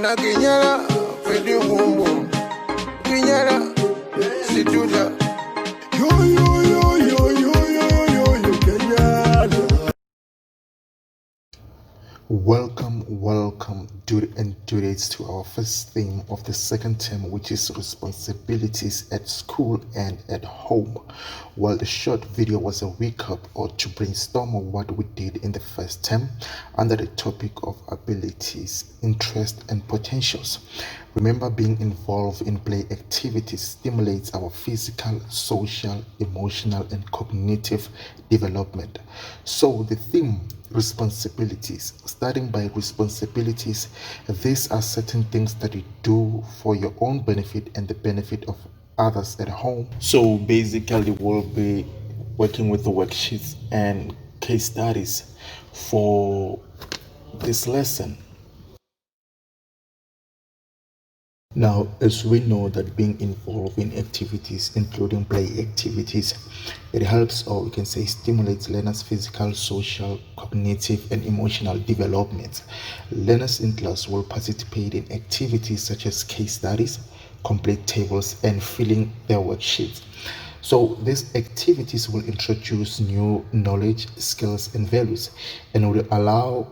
Na Kinyala, Fedi Wumbo, Kinyala, Situja. Yo, yo, yo, yo, yo, yo, yo, yo, Kinyala. Welcome, students, to our first theme of the second term, which is responsibilities at school and at home. Well, the short video was a recap or to brainstorm on what we did in the first term under the topic of abilities, interests, and potentials. Remember, being involved in play activities stimulates our physical, social, emotional, and cognitive development. So, the theme responsibilities. Starting by responsibilities, these are certain things that you do for your own benefit and the benefit of others at home. So basically, we'll be working with the worksheets and case studies for this lesson. Now, as we know that being involved in activities, including play activities, it helps, or we can say stimulates learners' physical, social, cognitive, and emotional development. Learners in class will participate in activities such as case studies, complete tables, and filling their worksheets. So these activities will introduce new knowledge, skills, and values, and will allow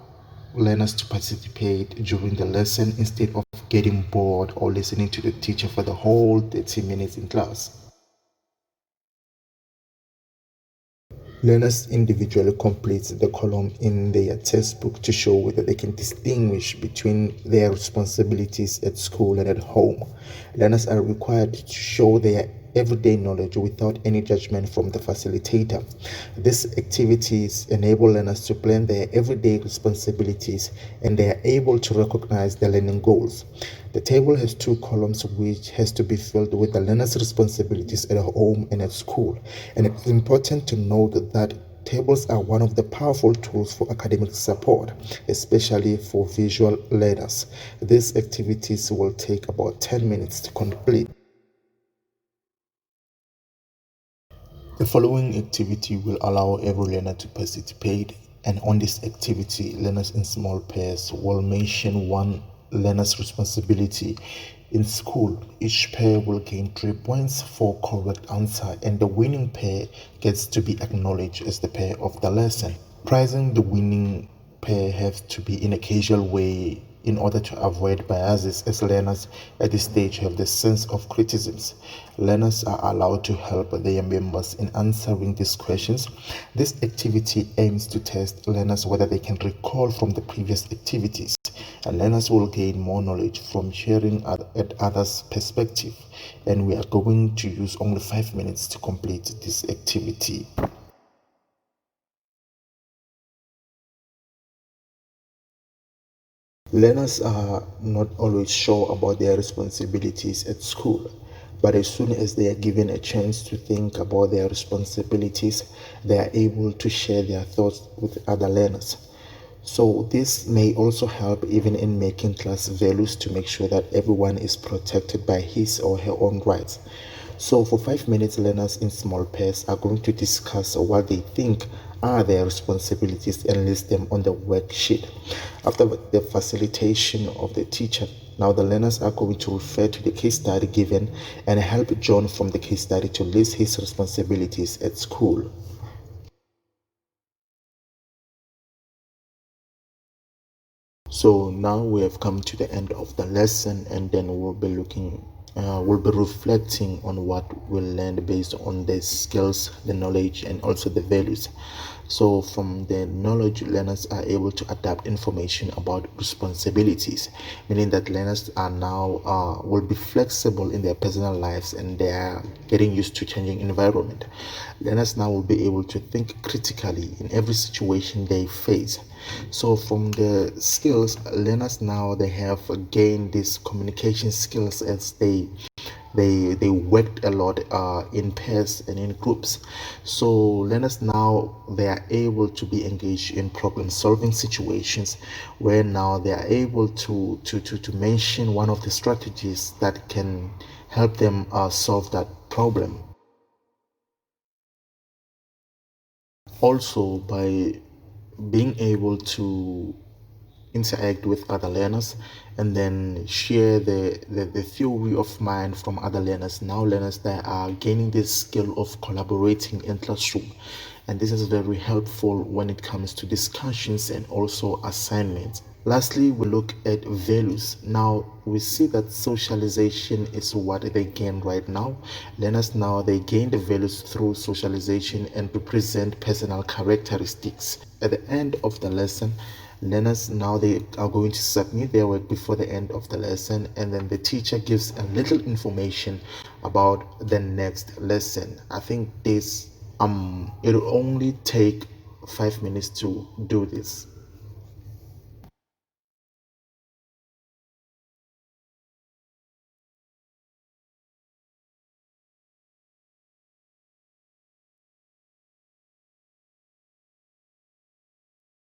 learners to participate during the lesson instead of getting bored or listening to the teacher for the whole 30 minutes in class. Learners individually complete the column in their textbook to show whether they can distinguish between their responsibilities at school and at home. Learners are required to show their everyday knowledge without any judgment from the facilitator. These activities enable learners to plan their everyday responsibilities and they are able to recognize their learning goals. The table has two columns which has to be filled with the learner's responsibilities at home and at school. And it's important to note that tables are one of the powerful tools for academic support, especially for visual learners. These activities will take about 10 minutes to complete. The following activity will allow every learner to participate, and on this activity, learners in small pairs will mention one learner's responsibility. In school, each pair will gain 3 points for correct answer, and the winning pair gets to be acknowledged as the pair of the lesson. Prizing the winning pair has to be in a casual way in order to avoid biases, as learners at this stage have the sense of criticism. Learners are allowed to help their members in answering these questions. This activity aims to test learners whether they can recall from the previous activities, and learners will gain more knowledge from hearing at others' perspective. And we are going to use only 5 minutes to complete this activity. Learners are not always sure about their responsibilities at school, but as soon as they are given a chance to think about their responsibilities, they are able to share their thoughts with other learners. So, this may also help even in making class values to make sure that everyone is protected by his or her own rights. So, for 5 minutes, learners in small pairs are going to discuss what they think are their responsibilities and list them on the worksheet. After the facilitation of the teacher, now the learners are going to refer to the case study given and help John from the case study to list his responsibilities at school. So now we have come to the end of the lesson, and then we'll be reflecting on what we learned based on the skills, the knowledge, and also the values. So from the knowledge, learners are able to adapt information about responsibilities, meaning that learners are now will be flexible in their personal lives and they are getting used to changing environment. Learners now will be able to think critically in every situation they face. So from the skills, learners now they have gained these communication skills as they worked a lot in pairs and in groups. So learners now they are able to be engaged in problem solving situations, where now they are able to mention one of the strategies that can help them solve that problem. Also, by being able to interact with other learners, and then share the theory of mind from other learners. Now learners that are gaining this skill of collaborating in classroom, and this is very helpful when it comes to discussions and also assignments. Lastly, we look at values. Now we see that socialization is what they gain right now. Learners now they gain the values through socialization and represent personal characteristics. At the end of the lesson, learners now they are going to submit their work before the end of the lesson, and then the teacher gives a little information about the next lesson. I think this it'll only take 5 minutes to do this.